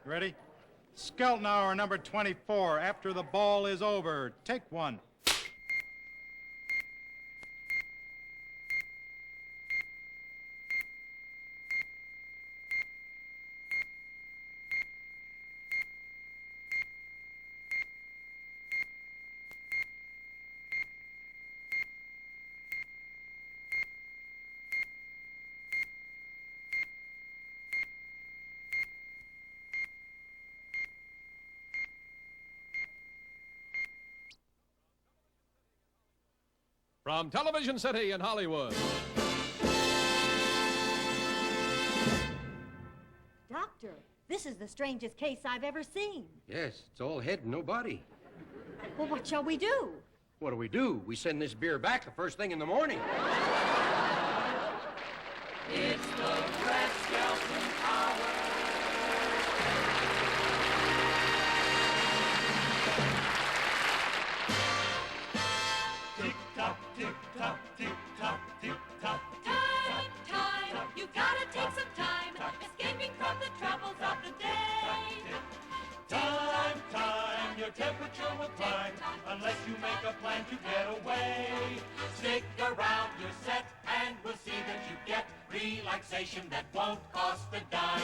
Ready? Skelton hour number 24. After the ball is over. Take one. From Television City in Hollywood. Doctor, this is the strangest case I've ever seen. Yes, it's all head and no body. Well, what shall we do? What do? We send this beer back the first thing in the morning. It's the Red Skelton Hour. Tick-tock, tick-tock, tick-tock, tick-tock. Time, you gotta take some time, escaping from the troubles of the day. Time, your temperature will climb, unless you make a plan to get away. Stick around, you're set, and we'll see that you get relaxation that won't cost a dime.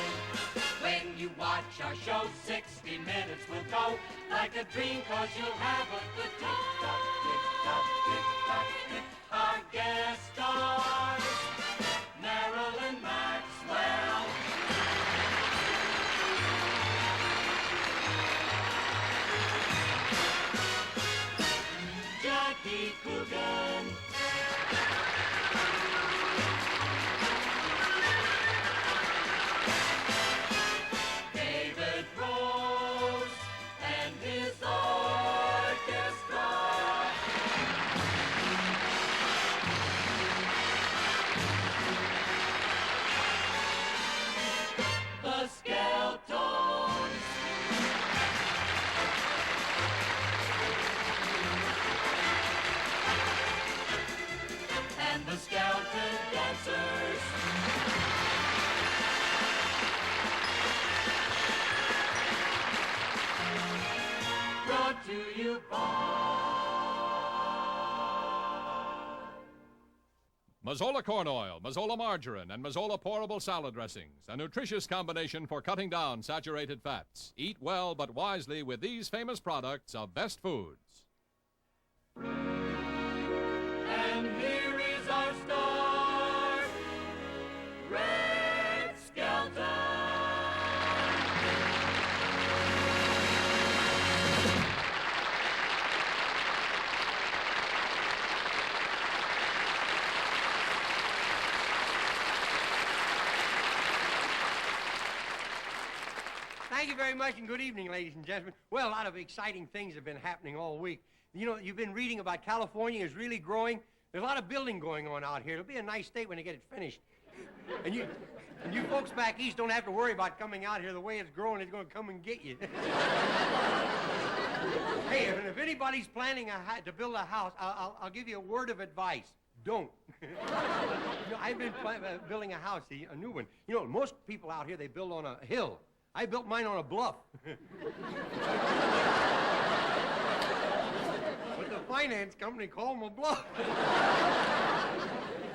When you watch our show, 60 minutes will go like a dream, 'cause you'll have a good tick-tock, tick-tock, tick-tock, tick. Our guest stars, Marilyn Maxwell. Jackie Coogan. David Rose and his orchestra. The Skeltons. And the Skeleton Dancers. Brought to you by Mazola corn oil, Mazola margarine, and Mazola pourable salad dressings. A nutritious combination for cutting down saturated fats. Eat well but wisely with these famous products of Best Foods. And here is our star, Red Skelton. Thank you very much, and good evening, ladies and gentlemen. Well, a lot of exciting things have been happening all week. You know, you've been reading about California is really growing. There's a lot of building going on out here. It'll be a nice state when they get it finished. And you folks back east don't have to worry about coming out here. The way it's growing, it's going to come and get you. Hey, if anybody's planning to build a house, I'll give you a word of advice. Don't. You know, I've been building a house, a new one. You know, most people out here, they build on a hill. I built mine on a bluff. But the finance company called them a bluff.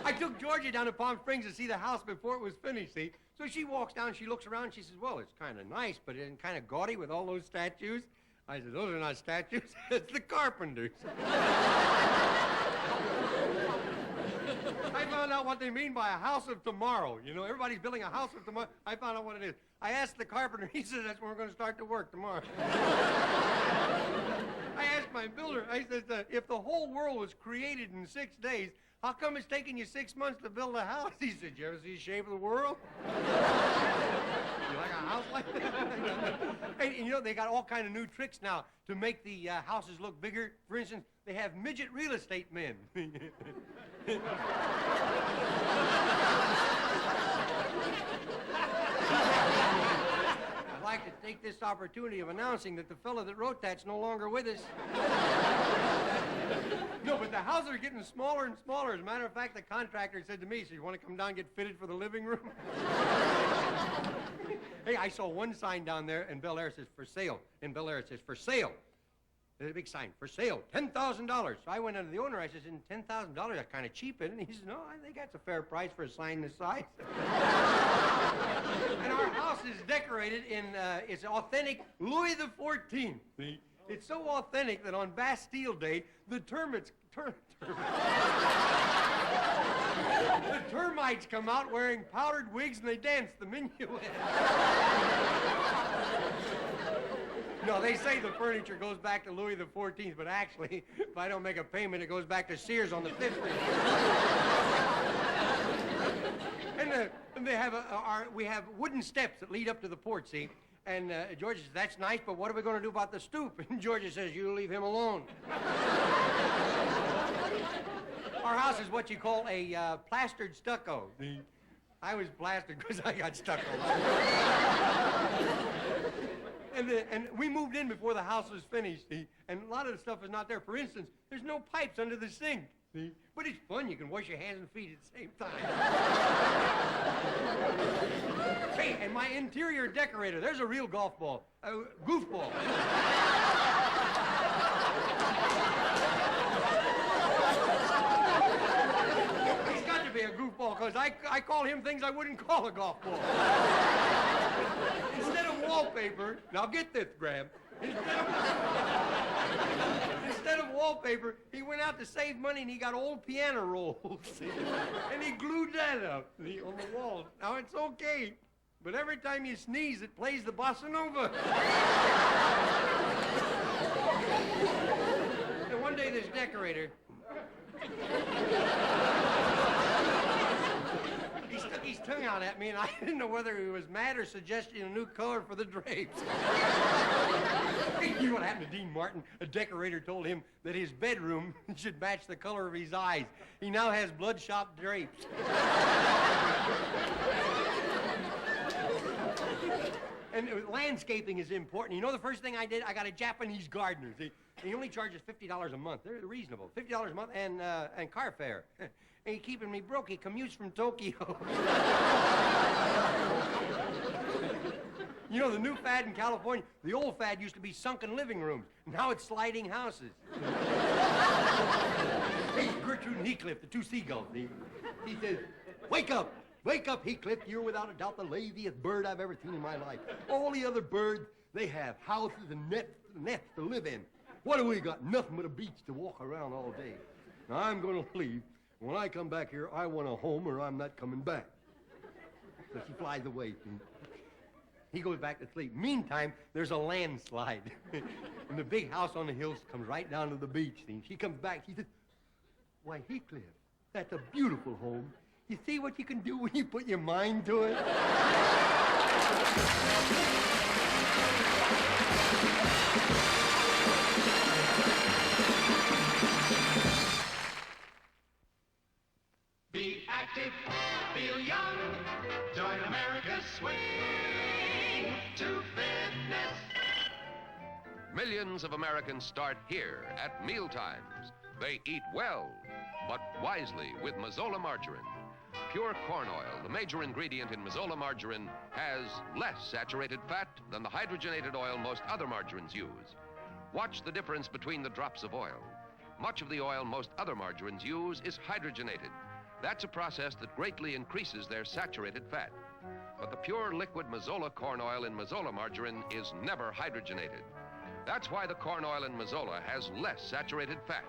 I took Georgia down to Palm Springs to see the house before it was finished, see? So she walks down, she looks around, she says, well, it's kind of nice, but it's kind of gaudy with all those statues. I said, those are not statues, it's the carpenters. I found out what they mean by a house of tomorrow. You know, everybody's building a house of tomorrow. I found out what it is. I asked the carpenter, he said that's when we're going to start to work tomorrow. I asked my builder, I said, if the whole world was created in 6 days, how come it's taking you 6 months to build a house? He said, you ever see the shape of the world? You like a house like that? And you know, they got all kind of new tricks now to make the houses look bigger. For instance, they have midget real estate men. like to take this opportunity of announcing that the fella that wrote that's no longer with us. No, but the houses are getting smaller and smaller. As a matter of fact, the contractor said to me, so you want to come down and get fitted for the living room? Hey, I saw one sign down there in Bel Air that says for sale. In Bel Air it says for sale. There's a big sign, for sale, $10,000. So I went under the owner, I said, $10,000, that's kind of cheap, isn't it? He said, no, I think that's a fair price for a sign this size. And our house is decorated in, it's authentic Louis XIV. See? It's so authentic that on Bastille Day, the termites come out wearing powdered wigs and they dance the minuet. No, they say the furniture goes back to Louis XIV, but actually, if I don't make a payment, it goes back to Sears on the 50th. And they have we have wooden steps that lead up to the porch, see? And Georgia says, that's nice, but what are we going to do about the stoop? And Georgia says, you leave him alone. Our house is what you call a plastered stucco. I was plastered because I got stucco. And we moved in before the house was finished, see? And a lot of the stuff is not there. For instance, there's no pipes under the sink, see? But it's fun. You can wash your hands and feet at the same time. Hey, and my interior decorator, there's a real golf ball, goofball. He's got to be a goofball, because I call him things I wouldn't call a golf ball. Instead of wallpaper, now get this, Graham. Instead of wallpaper, he went out to save money and he got old piano rolls, see? And he glued that up, see, on the wall. Now it's okay, but every time you sneeze, it plays the bossa nova. And one day this decorator, he stuck his tongue out at me, and I didn't know whether he was mad or suggesting a new color for the drapes. You know what happened to Dean Martin? A decorator told him that his bedroom should match the color of his eyes. He now has bloodshot drapes. And landscaping is important. You know the first thing I did? I got a Japanese gardener. See? He only charges $50 a month. They're reasonable. $50 a month and car fare. And he's keeping me broke. He commutes from Tokyo. You know, the new fad in California, the old fad used to be sunken living rooms. Now it's sliding houses. Hey, Gertrude and Heathcliff, the two seagulls, he says, wake up. Wake up, Heathcliff. You're without a doubt the laziest bird I've ever seen in my life. All the other birds, they have houses and nests to live in. What do we got? Nothing but a beach to walk around all day. Now, I'm going to leave. When I come back here, I want a home or I'm not coming back. So she flies away. He goes back to sleep. Meantime, there's a landslide. And the big house on the hills comes right down to the beach. And she comes back. She says, why, Heathcliff, that's a beautiful home. You see what you can do when you put your mind to it? Be active, feel young, join America's swing to fitness. Millions of Americans start here at mealtimes. They eat well, but wisely with Mazola margarine. Pure corn oil, the major ingredient in Mazola margarine, has less saturated fat than the hydrogenated oil most other margarines use. Watch the difference between the drops of oil. Much of the oil most other margarines use is hydrogenated. That's a process that greatly increases their saturated fat. But the pure liquid Mazola corn oil in Mazola margarine is never hydrogenated. That's why the corn oil in Mazola has less saturated fat.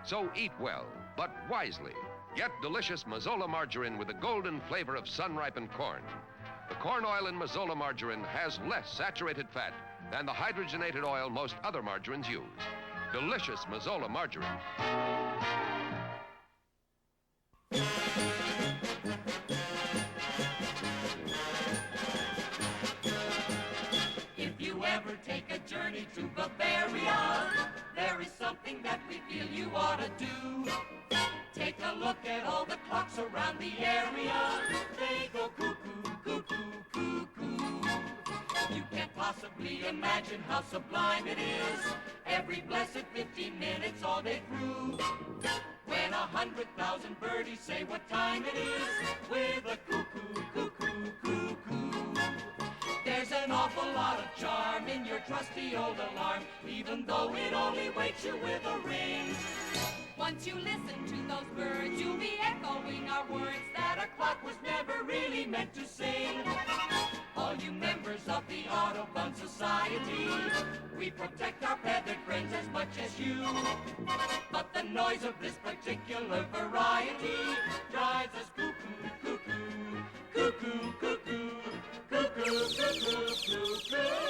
So eat well, but wisely. Get delicious Mazola margarine with the golden flavor of sun-ripened corn. The corn oil in Mazola margarine has less saturated fat than the hydrogenated oil most other margarines use. Delicious Mazola margarine. If you ever take a journey to Bavaria, there is something that we feel you ought to do. Take a look at all the clocks around the area. They go cuckoo, cuckoo, cuckoo. You can't possibly imagine how sublime it is. Every blessed 15 minutes all day through. When 100,000 birdies say what time it is, with a cuckoo, cuckoo, cuckoo. There's an awful lot of charm in your trusty old alarm, even though it only wakes you with a ring. Once you listen to those birds, you'll be echoing our words that a clock was never really meant to sing. All you members of the Audubon Society, we protect our feathered friends as much as you. But the noise of this particular variety drives us cuckoo, cuckoo, cuckoo, cuckoo, cuckoo, cuckoo, cuckoo.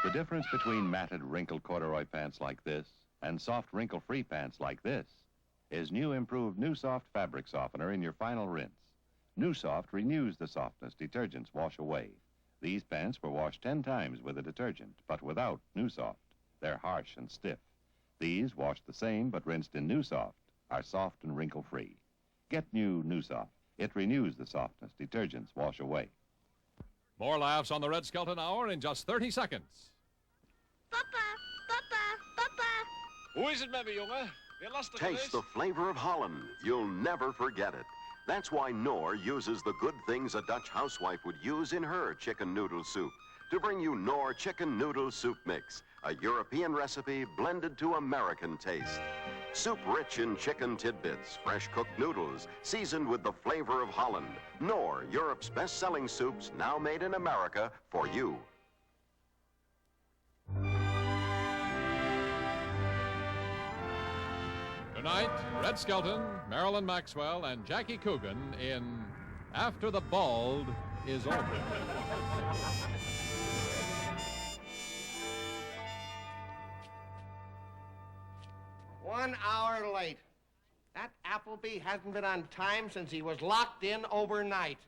The difference between matted, wrinkled corduroy pants like this and soft, wrinkle-free pants like this is new improved New Soft fabric softener in your final rinse. New Soft renews the softness detergents wash away. These pants were washed 10 times with a detergent, but without New Soft. They're harsh and stiff. These, washed the same but rinsed in New Soft, are soft and wrinkle-free. Get New Soft. It renews the softness detergents wash away. More laughs on the Red Skelton Hour in just 30 seconds. Papa, Papa, Papa. Hoe is het met me, jongen? Weer lastig Taste geweest? the flavor of Holland. You'll never forget it. That's why Knorr uses the good things a Dutch housewife would use in her chicken noodle soup to bring you Knorr Chicken Noodle Soup Mix, a European recipe blended to American taste. Soup rich in chicken tidbits, fresh cooked noodles, seasoned with the flavor of Holland. Knorr, Europe's best-selling soups, now made in America for you. Tonight, Red Skelton, Marilyn Maxwell, and Jackie Coogan in After the Bald is Over. One hour late. That Appleby hasn't been on time since he was locked in overnight.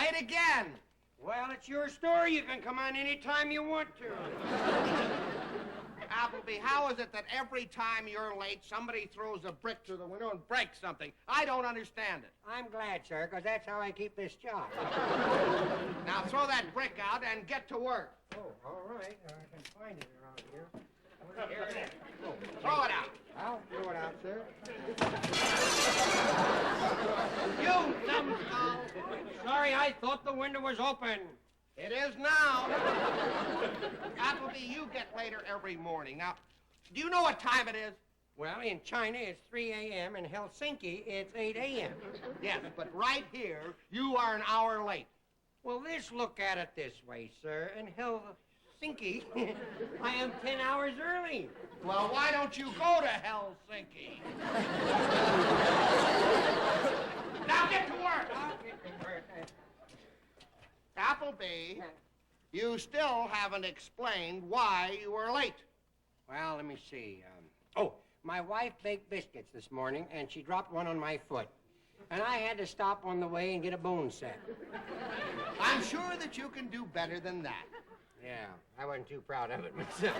Late again. Well, it's your store. You can come on any time you want to. Appleby, how is it that every time you're late, somebody throws a brick through the window and breaks something? I don't understand it. I'm glad, sir, because that's how I keep this job. Now throw that brick out and get to work. Oh, all right. I can find it around here. Here it is. Oh, throw it out. I'll throw it out, sir. You numbskull! Sorry, I thought the window was open. It is now. Appleby, you get later every morning. Now, do you know what time it is? Well, in China, it's 3 a.m. In Helsinki, it's 8 a.m. Yes, but right here, you are an hour late. Well, let's look at it this way, sir. In Helsinki, I am 10 hours early. Well, why don't you go to Helsinki? Now get to work. I'll get to work. Appleby, you still haven't explained why you were late. Well, let me see. My wife baked biscuits this morning, and she dropped one on my foot. And I had to stop on the way and get a bone set. I'm sure that you can do better than that. Yeah, I wasn't too proud of it myself.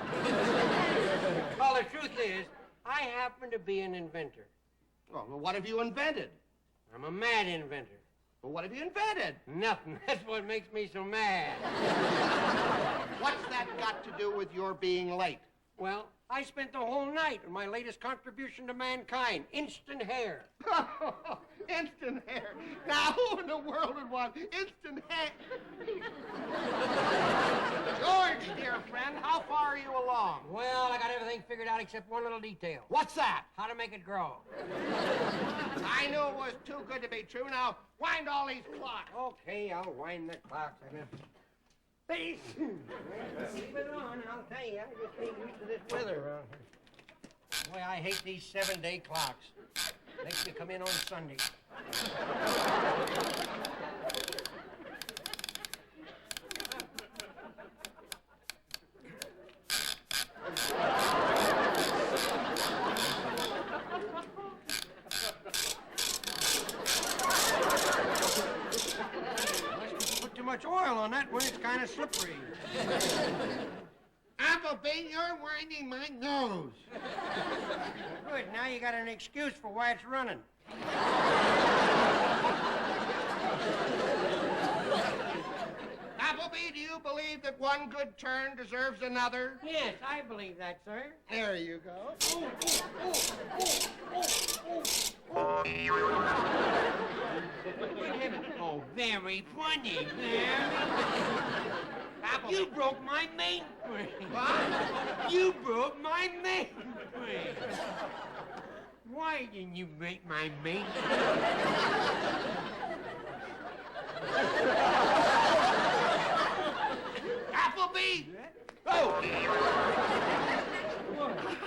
Well, the truth is, I happen to be an inventor. Well, what have you invented? I'm a mad inventor. Well, what have you invented? Nothing. That's what makes me so mad. What's that got to do with your being late? Well, I spent the whole night on my latest contribution to mankind, instant hair. Instant hair? Now, who in the world would want instant hair? George, dear friend, how far are you along? Well, I got everything figured out except one little detail. What's that? How to make it grow. I knew it was too good to be true. Now, wind all these clocks. Okay, I'll wind the clocks. Leave it on, and I'll tell you, I just ain't used to this weather around here. Boy, I hate these 7-day clocks. Makes me come in on Sunday. Much oil on that one, it's kind of slippery. Appleby, you're winding my nose. Good, now you got an excuse for why it's running. Appleby, do you believe that one good turn deserves another? Yes, I believe that, sir. There you go. Good heavens. Oh, very funny, Appleby. You broke my mainframe. What? You broke my mainframe. Why didn't you break my mainframe? Appleby! Oh!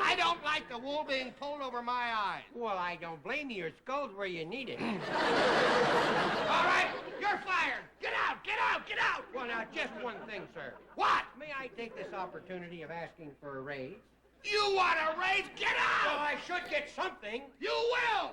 I don't like the wool being pulled over my eyes. Well, I don't blame you. Your skull's where you need it. All right, you're fired. Get out, get out, get out. Well, now, just one thing, sir. What? May I take this opportunity of asking for a raise? You want a raise? Get out! Well, I should get something. You will!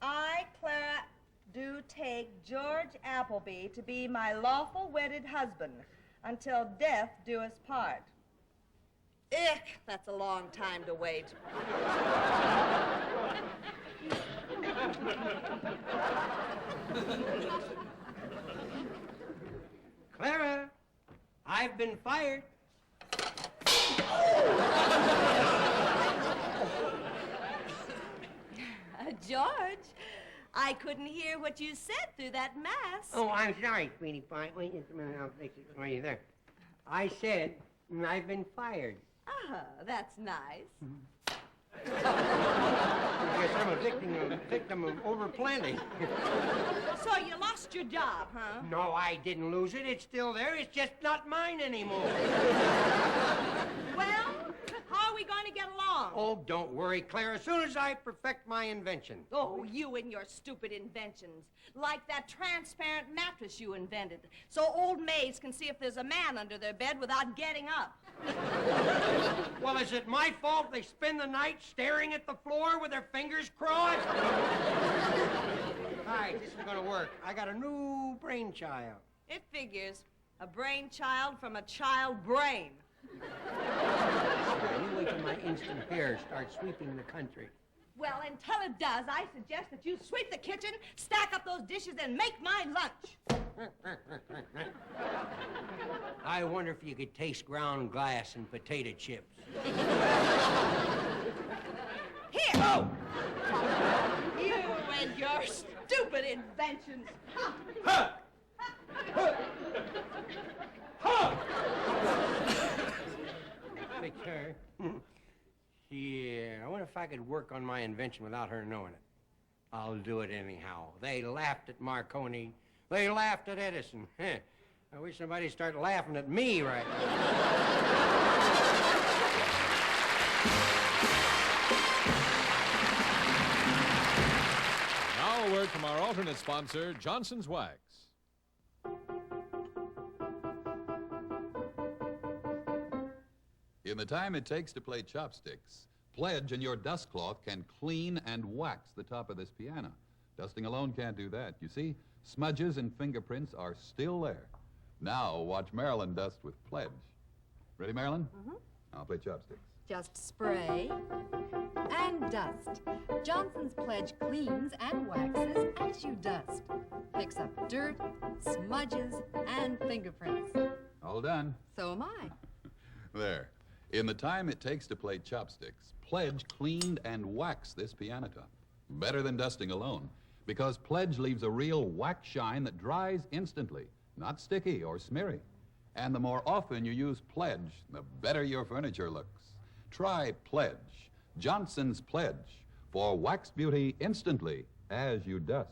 I, Clara, do take George Appleby to be my lawful wedded husband until death do us part. Ick, that's a long time to wait. Clara, I've been fired. George, I couldn't hear what you said through that mask. Oh, I'm sorry, sweetie pie. Wait just a minute, I'll fix it for you there. I said I've been fired. Ah, that's nice. I guess I'm a victim of overplanting. So you lost your job, huh? No, I didn't lose it. It's still there. It's just not mine anymore. Well, how are we going to get along? Oh, don't worry, Claire. As soon as I perfect my invention. Oh, you and your stupid inventions. Like that transparent mattress you invented, so old maids can see if there's a man under their bed without getting up. Well, is it my fault they spend the night staring at the floor with their fingers crossed? All right, this is gonna work. I got a new brainchild. It figures. A brainchild from a child brain. You wait till my instant hair starts sweeping the country. Well, until it does, I suggest that you sweep the kitchen, stack up those dishes, and make my lunch. I wonder if you could taste ground glass and potato chips. Here! Oh! You and your stupid inventions. Huh! Huh! Victor. Yeah, I wonder if I could work on my invention without her knowing it. I'll do it anyhow. They laughed at Marconi. They laughed at Edison. I wish somebody'd start laughing at me right now. Now a word from our alternate sponsor, Johnson's Wax. In the time it takes to play chopsticks, Pledge and your dust cloth can clean and wax the top of this piano. Dusting alone can't do that. You see, smudges and fingerprints are still there. Now watch Marilyn dust with Pledge. Ready, Marilyn? Mm-hmm. I'll play chopsticks. Just spray and dust. Johnson's Pledge cleans and waxes as you dust. Picks up dirt, smudges, and fingerprints. All done. So am I. There. In the time it takes to play chopsticks, Pledge cleaned and waxed this piano top. Better than dusting alone, because Pledge leaves a real wax shine that dries instantly, not sticky or smeary. And the more often you use Pledge, the better your furniture looks. Try Pledge, Johnson's Pledge, for wax beauty instantly as you dust.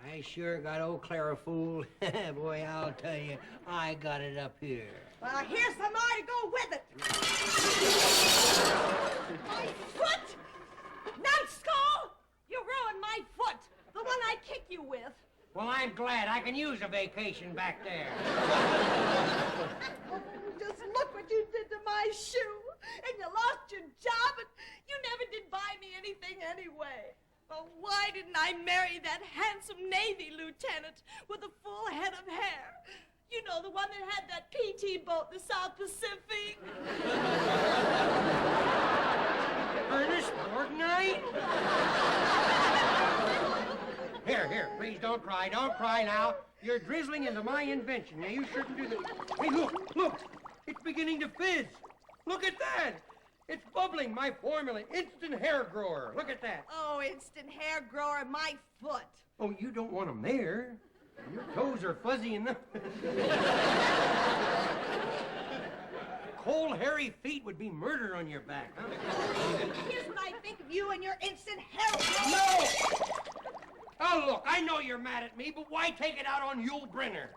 I sure got old Clara fooled. Boy, I'll tell you, I got it up here. Well, here's some more to go with it. My foot! Numbskull! You ruined my foot, the one I kick you with. Well, I'm glad I can use a vacation back there. Just look what you did to my shoe. And you lost your job, and you never did buy me anything anyway. Well, why didn't I marry that handsome Navy lieutenant with a full head of hair? You know, the one that had that PT boat in the South Pacific. Ernest Borgnine? Here, please don't cry. Don't cry now. You're drizzling into my invention. Now, you shouldn't do that. Hey, look. It's beginning to fizz. Look at that. It's bubbling, my formula. Instant hair grower. Look at that. Oh, instant hair grower, my foot. Oh, you don't want them there. Your toes are fuzzy enough. Cold, hairy feet would be murder on your back, huh? Here's what I think of you and your instant hair grower. No! Oh, look, I know you're mad at me, but why take it out on Yul Brynner?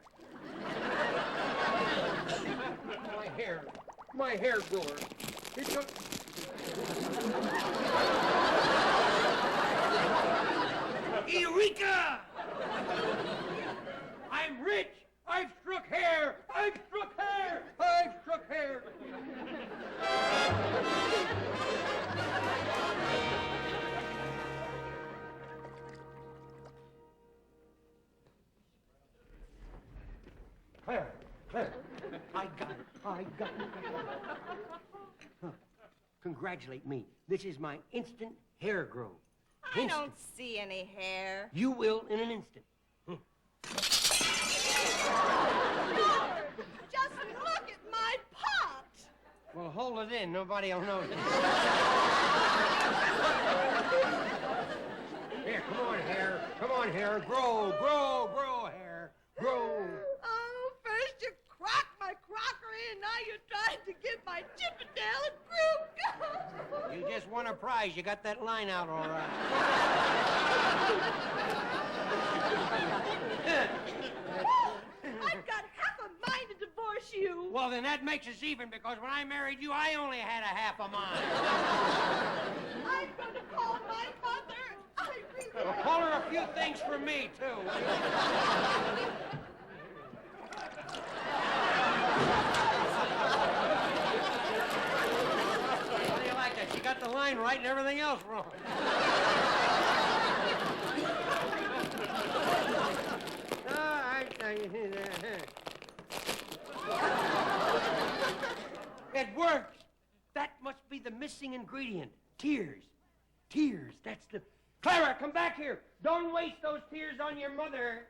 My hair grower. It's a... Eureka! I'm rich! I've struck hair! I've struck hair! I've struck hair! Claire, I got it. Huh. Congratulate me. This is my instant hair growth. I don't see any hair. You will in an instant. No! Just look at my hold it in. Nobody will notice. Here, come on, hair. Come on, hair. Grow, grow, grow, hair. Grow. Oh, first you cracked my crockery, and now you're trying to get my Chippendale and You just won a prize. You got that line out all right. I've got half a mind to divorce you. Well, then that makes us even, because when I married you, I only had a half a mind. I'm going to call my mother. I really Well, call her a few things for me, too. How do you like that? She got the line right and everything else wrong. It works. That must be the missing ingredient. Tears. Tears. That's the... Clara, come back here. Don't waste those tears on your mother.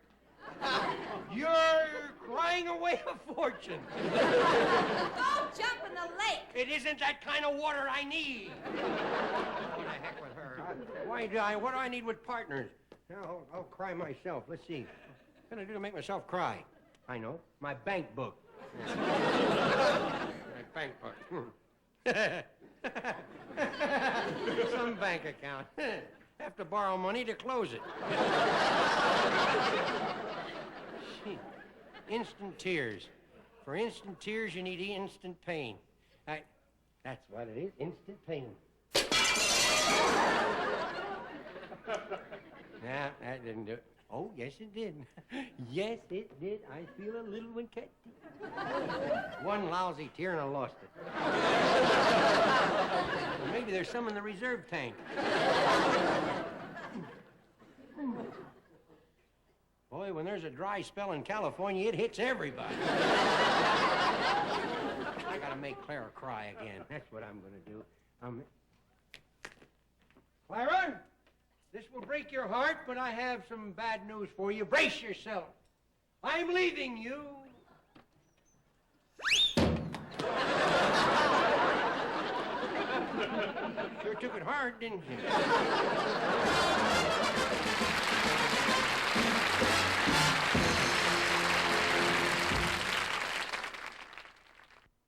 You're crying away a fortune. Don't jump in the lake. It isn't that kind of water I need. What the heck with her? What do I need with partners? I'll cry myself. Let's see. What can I do to make myself cry? I know. My bank book. My bank book. Some bank account. Have to borrow money to close it. Instant tears. For instant tears, you need instant pain. That's what it is, instant pain. Nah, that didn't do it. Oh, yes, it did. Yes, it did. I feel a little one cat. One lousy tear and I lost it. Well, maybe there's some in the reserve tank. Boy, when there's a dry spell in California, it hits everybody. I gotta make Clara cry again. That's what I'm gonna do. Clara, this will break your heart, but I have some bad news for you. Brace yourself. I'm leaving you. Sure took it hard, didn't you?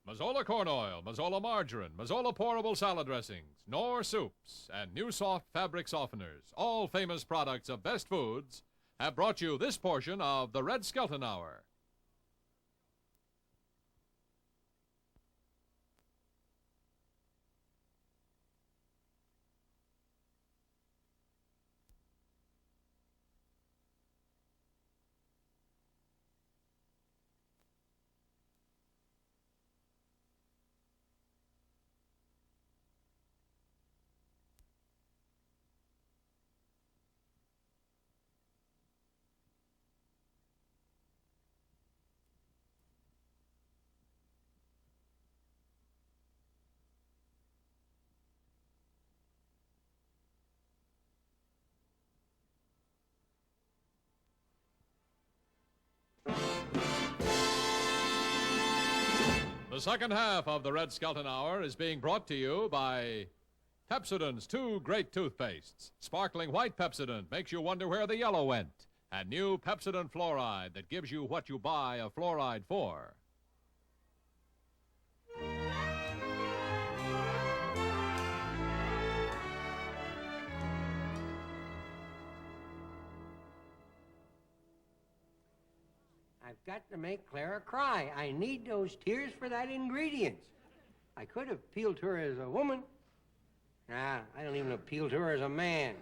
Mazola corn oil, Mazola margarine, Mazola pourable salad dressings, Knorr soups, and new soft fabric softeners, all famous products of Best Foods, have brought you this portion of the Red Skelton Hour. The second half of the Red Skelton Hour is being brought to you by Pepsodent's two great toothpastes. Sparkling white Pepsodent makes you wonder where the yellow went. And new Pepsodent Fluoride that gives you what you buy a fluoride for. I've got to make Clara cry. I need those tears for that ingredient. I could have appealed to her as a woman. Nah, I don't even appeal to her as a man.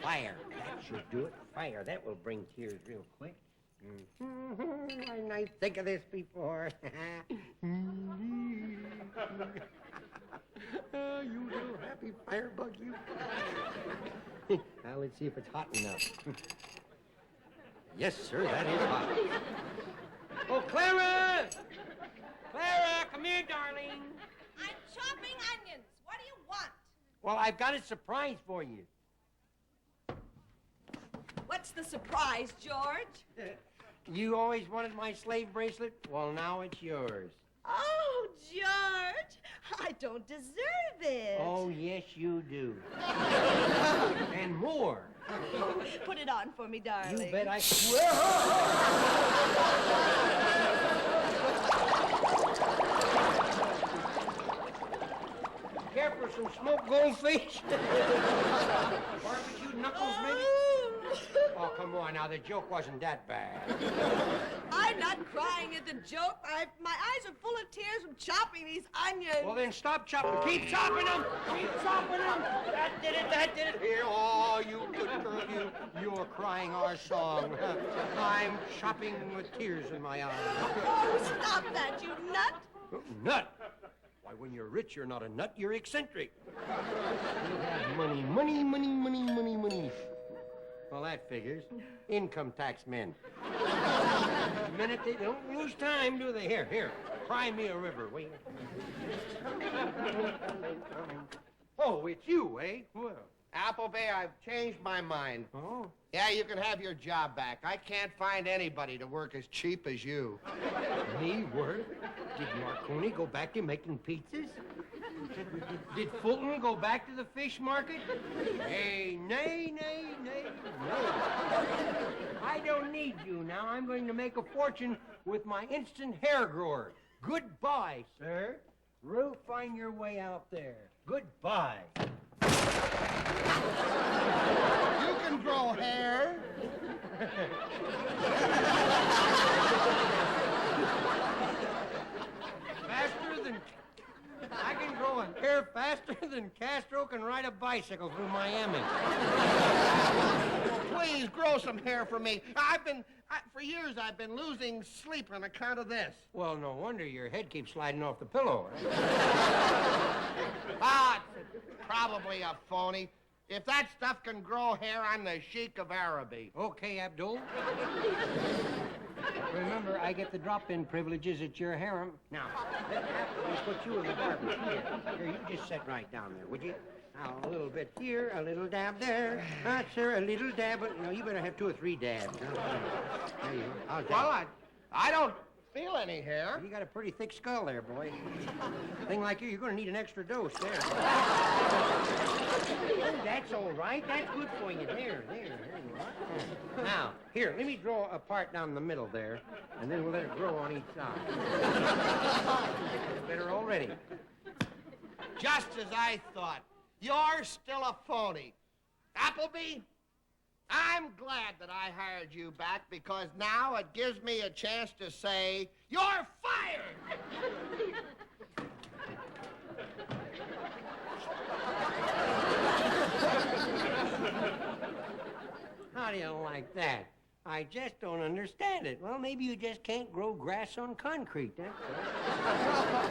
Fire. That should do it. Fire. That will bring tears real quick. I didn't think of this before. Oh, you little happy firebug, you. Now, let's see if it's hot enough. Yes, sir, that is hot. Oh, Clara! Clara, come here, darling. I'm chopping onions. What do you want? Well, I've got a surprise for you. What's the surprise, George? You always wanted my slave bracelet? Well, now it's yours. Oh, George, I don't deserve it. Oh, yes, you do. And more. Put it on for me, darling. You bet I swear. Care for some smoked goldfish? Barbecued knuckles, maybe? Oh, come on now. The joke wasn't that bad. I'm not crying at the joke. My eyes are full of tears from chopping these onions. Well, then stop chopping. Keep chopping them. Keep chopping them. That did it. That did it. Here, oh, you good girl, you. You're crying our song. I'm chopping with tears in my eyes. Oh, stop that, you nut. Nut? Why, when you're rich, you're not a nut. You're eccentric. You have money, money, money, money, money, money. Well, that figures. Income tax men. The minute they don't lose time, do they? Here. Cry me a river, will you? Oh, it's you, eh? Well. Appleby, I've changed my mind. Oh? Yeah, you can have your job back. I can't find anybody to work as cheap as you. Me work? Did Marconi go back to making pizzas? Did Fulton go back to the fish market? Hey, nay. I don't need you now. I'm going to make a fortune with my instant hair grower. Goodbye, sir. We'll find your way out there. Goodbye. You can grow hair. I can grow hair faster than Castro can ride a bicycle through Miami. Please grow some hair for me. For years I've been losing sleep on account of this. Well, no wonder your head keeps sliding off the pillow. It's probably a phony. If that stuff can grow hair, I'm the Sheik of Araby. Okay, Abdul. Remember, I get the drop-in privileges at your harem. Now, let's put you in the barber. Here, you just sit right down there, would you? Now, a little bit here, a little dab there. Sir, a little dab. No, you better have 2 or 3 dabs. There you go. How's that? Well, I don't feel any hair. You got a pretty thick skull there, boy. A thing like you're going to need an extra dose there. Oh, that's all right. That's good for you. There you are. Now, here, let me draw a part down the middle there, and then we'll let it grow on each side. It's better already. Just as I thought. You're still a phony. Appleby, I'm glad that I hired you back because now it gives me a chance to say, you're fired! How do you like that? I just don't understand it. Well, maybe you just can't grow grass on concrete, that's all.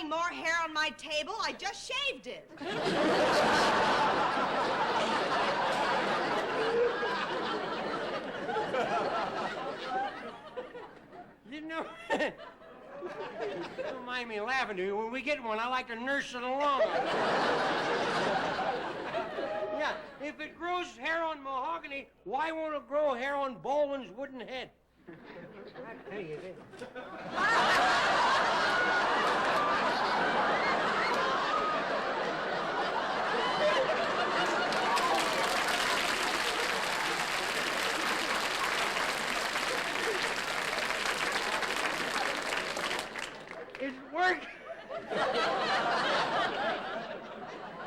More hair on my table. I just shaved it. Didn't know. Don't mind me laughing to you. When we get one, I like to nurse it along. Yeah, if it grows hair on mahogany, why won't it grow hair on Baldwin's wooden head? I tell you this. It's working.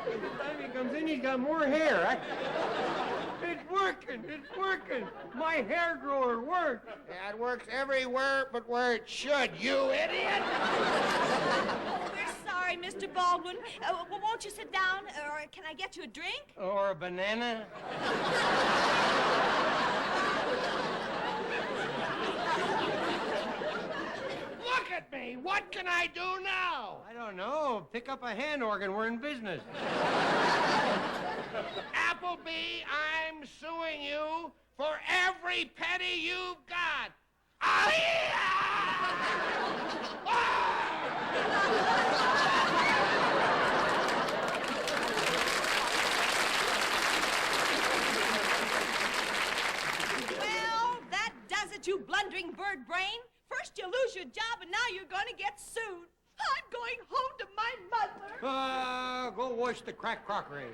Every time he comes in, he's got more hair. It's working. It's working. My hair grower works. Yeah, it works everywhere but where it should, you idiot! We're sorry, Mr. Baldwin. Won't you sit down, or can I get you a drink? Or a banana? Look at me! What can I do now? I don't know. Pick up a hand organ. We're in business. Appleby, I'm suing you for every penny you've got. Well, that does it, you blundering bird brain. First you lose your job, and now you're going to get sued. I'm going home to my mother. Go wash the cracked crockery.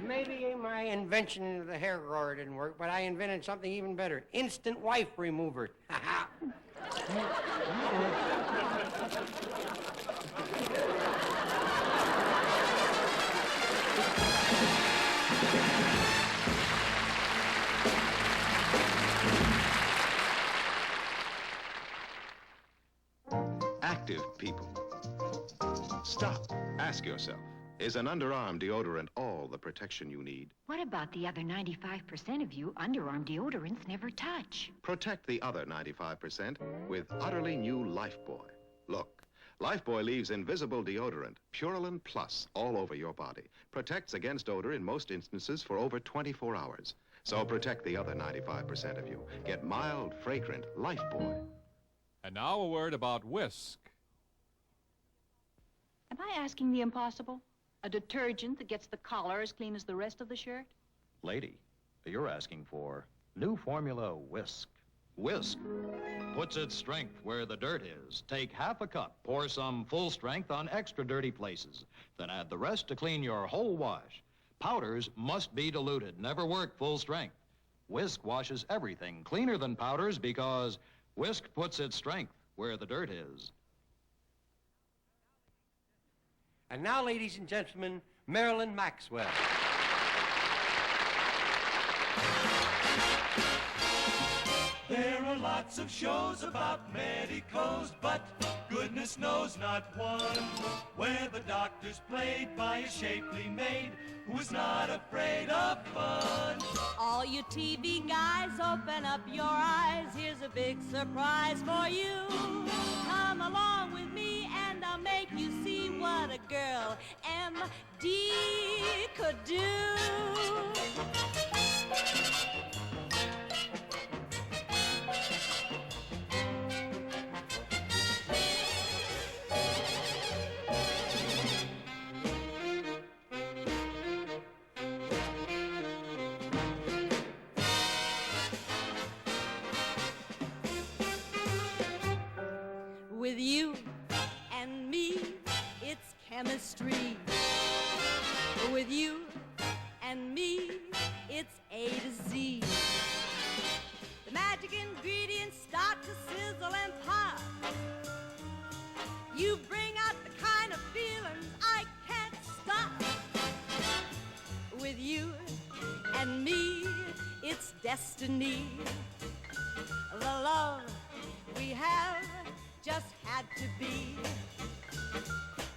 Maybe my invention of the hair grower didn't work, but I invented something even better. Instant wife remover. Active people. Stop. Ask yourself, is an underarm deodorant all the protection you need? What about the other 95% of you underarm deodorants never touch? Protect the other 95% with utterly new Lifebuoy. Look, Lifebuoy leaves invisible deodorant, Purulent Plus, all over your body. Protects against odor in most instances for over 24 hours. So protect the other 95% of you. Get mild, fragrant Lifebuoy. And now a word about Whisk. Am I asking the impossible? A detergent that gets the collar as clean as the rest of the shirt? Lady, you're asking for new formula Whisk. Whisk puts its strength where the dirt is. Take half a cup, pour some full strength on extra dirty places, then add the rest to clean your whole wash. Powders must be diluted, never work full strength. Whisk washes everything cleaner than powders because Whisk puts its strength where the dirt is. And now, ladies and gentlemen, Marilyn Maxwell. There are lots of shows about medicos, but goodness knows not one where the doctor's played by a shapely maid who is not afraid of fun. All you TV guys, open up your eyes. Here's a big surprise for you. Come along with me and I'll make you see what a girl MD could do. With you and me, it's chemistry. With you and me, it's A to Z. The magic ingredients start to sizzle and pop. You bring out the kind of feelings I can't stop. With you and me, it's destiny. The love we have just had to be.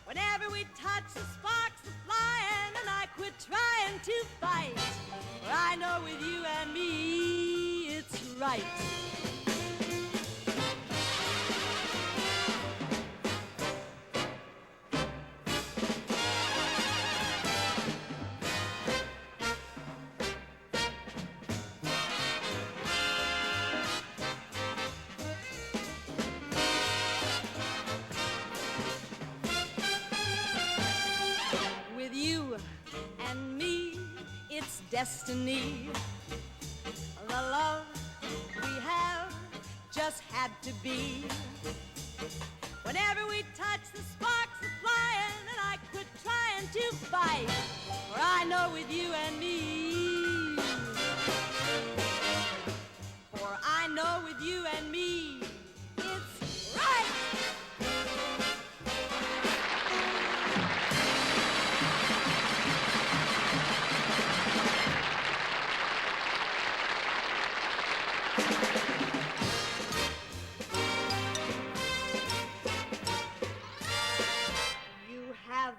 Whenever we touch, the sparks are flying, and I quit trying to fight. For I know with you and me, it's right. Destiny. The love we have just had to be. Whenever we touch, the sparks are flying, and I quit trying to fight. For I know with you and me. For I know with you and me, it's right.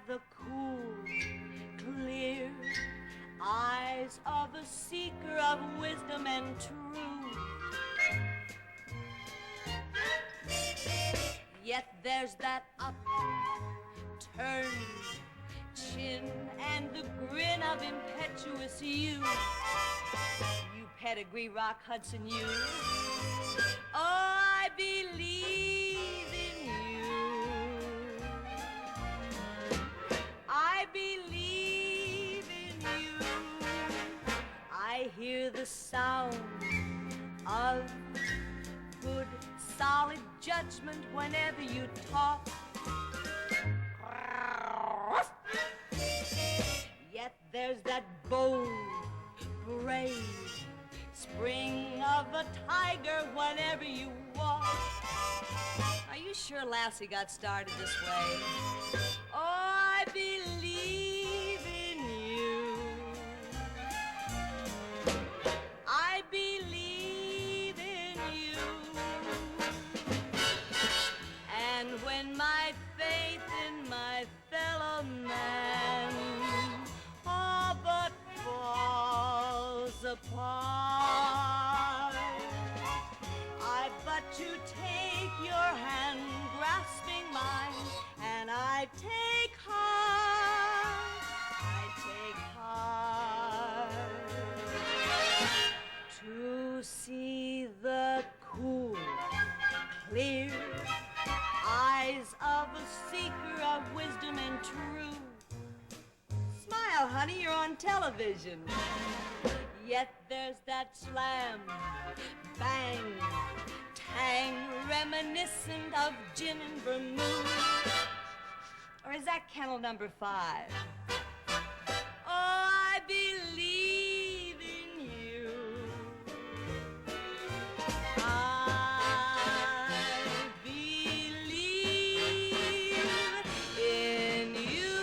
The cool, clear eyes of a seeker of wisdom and truth. Yet there's that upturned chin and the grin of impetuous youth. You pedigree rock Hudson you. Oh, I believe in you. I believe in you. I hear the sound of good, solid judgment whenever you talk. Yet there's that bold, brave spring of a tiger whenever you walk. Are you sure Lassie got started this way? Oh, I believe in you. I believe in you. And when my faith in my fellow man all but falls apart, I but to take your hand grasping mine, and I take heart, to see the cool, clear eyes of a seeker of wisdom and truth. Smile, honey, you're on television. Yet there's that slam, bang, tang, reminiscent of gin and vermouth. Or is that kennel number 5? Oh, I believe in you. I believe in you.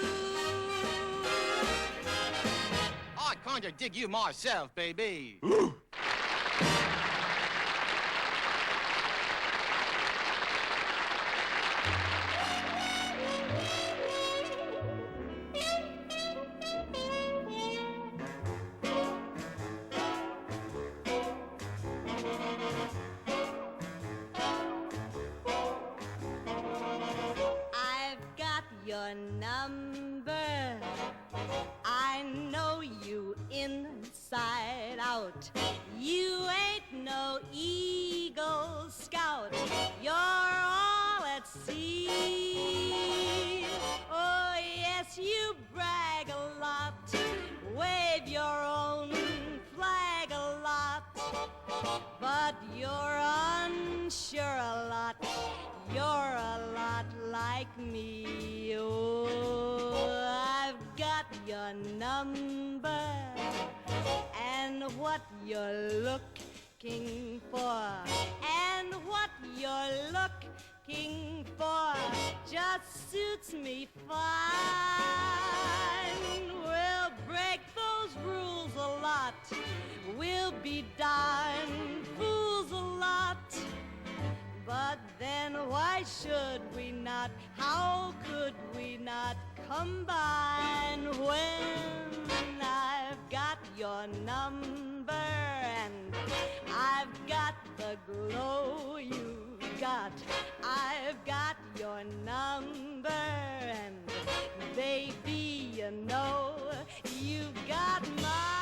I contradict you myself, baby. I've got your number. I know you inside out. You ain't no Eagle Scout. You're all at sea. Oh, yes, you brag a lot. Wave your own flag a lot. But you're unsure a lot. You're a lot like me. Oh, I've got your number. And what you're looking for, and what you're looking for, just suits me fine. We'll break those rules a lot. We'll be darn fools a lot. But then why should we not? How could we not combine when I've got your number and I've got the glow you've got? I've got your number and baby, you know you've got mine.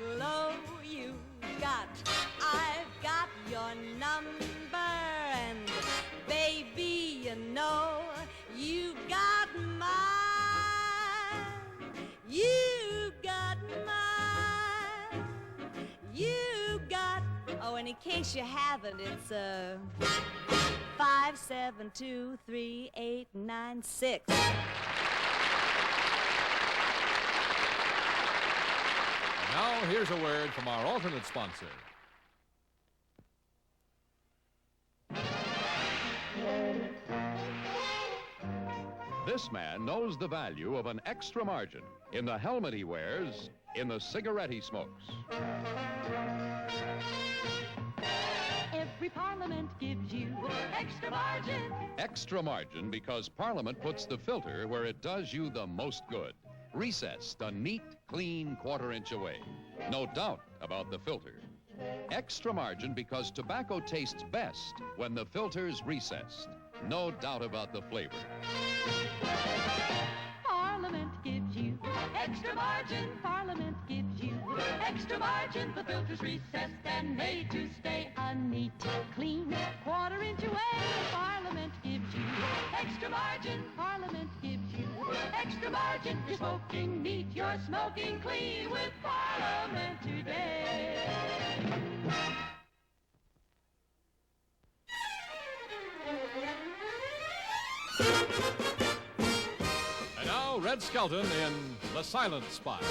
glow you've got. I've got your number, and baby, you know Oh, and in case you haven't, it's 5723896. And now, here's a word from our alternate sponsor. This man knows the value of an extra margin in the helmet he wears, in the cigarette he smokes. Every Parliament gives you extra margin. Extra margin because Parliament puts the filter where it does you the most good. Recessed a neat, clean quarter-inch away. No doubt about the filter. Extra margin because tobacco tastes best when the filter's recessed. No doubt about the flavor. Parliament gives you extra margin. Parliament gives you extra margin. The filter's recessed and made to stay a neat, clean quarter-inch away. Parliament gives you extra margin. Parliament gives you extra margin. You're smoking neat, you're smoking clean with Parliament today. And now, Red Skelton in The Silent Spot.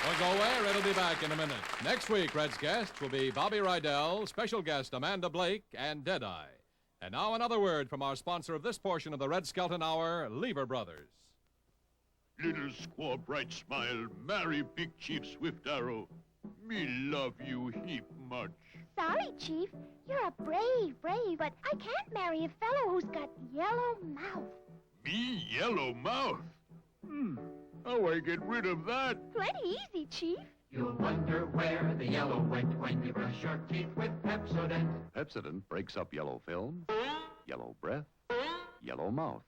Don't go away. Red will be back in a minute. Next week, Red's guests will be Bobby Rydell, special guest Amanda Blake, and Deadeye. And now another word from our sponsor of this portion of the Red Skelton Hour, Lever Brothers. Little squaw bright smile, marry Big Chief Swift Arrow. Me love you heap much. Sorry, Chief. You're a brave, but I can't marry a fellow who's got yellow mouth. Me yellow mouth? How I get rid of that? Plenty easy, Chief. You'll wonder where the yellow went when you brush your teeth with Pepsodent. Pepsodent breaks up yellow film, yellow breath, yellow mouth.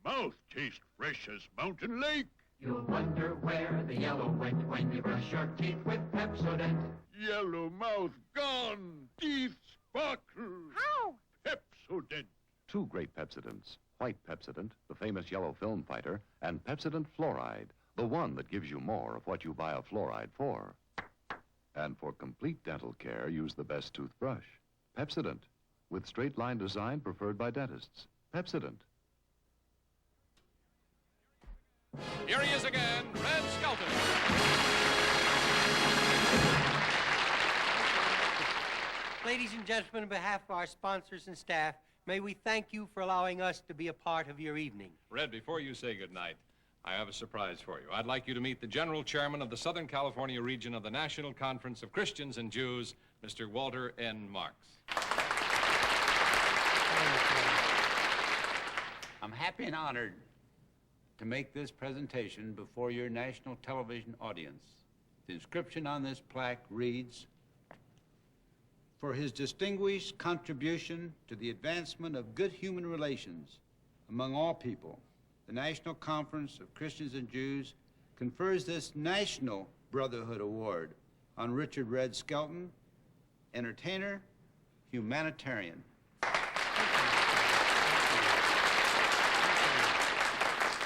Mouth tastes fresh as Mountain Lake. You'll wonder where the yellow went when you brush your teeth with Pepsodent. Yellow mouth gone, teeth sparkle. How? Pepsodent. Two great Pepsodents. White Pepsodent, the famous yellow film fighter, and Pepsodent Fluoride, the one that gives you more of what you buy a fluoride for. And for complete dental care, use the best toothbrush. Pepsodent, with straight line design preferred by dentists. Pepsodent. Here he is again, Red Skelton. Ladies and gentlemen, on behalf of our sponsors and staff, may we thank you for allowing us to be a part of your evening. Red, before you say goodnight, I have a surprise for you. I'd like you to meet the General Chairman of the Southern California region of the National Conference of Christians and Jews, Mr. Walter N. Marks. I'm happy and honored to make this presentation before your national television audience. The inscription on this plaque reads, "For his distinguished contribution to the advancement of good human relations among all people, the National Conference of Christians and Jews confers this National Brotherhood Award on Richard Red Skelton, entertainer, humanitarian."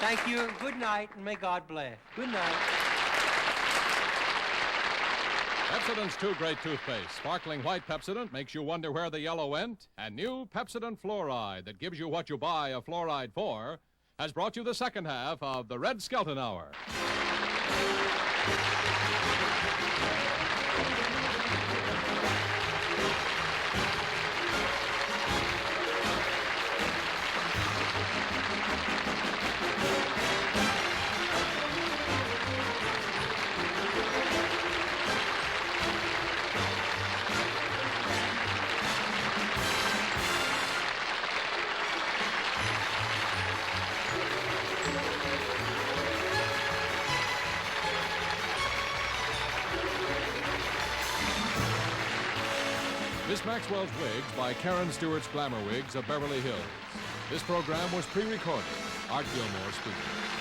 Thank you. Good night, and may God bless. Good night. Pepsodent's 2 Great Toothpaste. Sparkling white Pepsodent makes you wonder where the yellow went. And new Pepsodent Fluoride that gives you what you buy a fluoride for has brought you the second half of the Red Skelton Hour. Miss Maxwell's Wigs by Karen Stewart's Glamour Wigs of Beverly Hills. This program was pre-recorded. Art Gilmore speaking.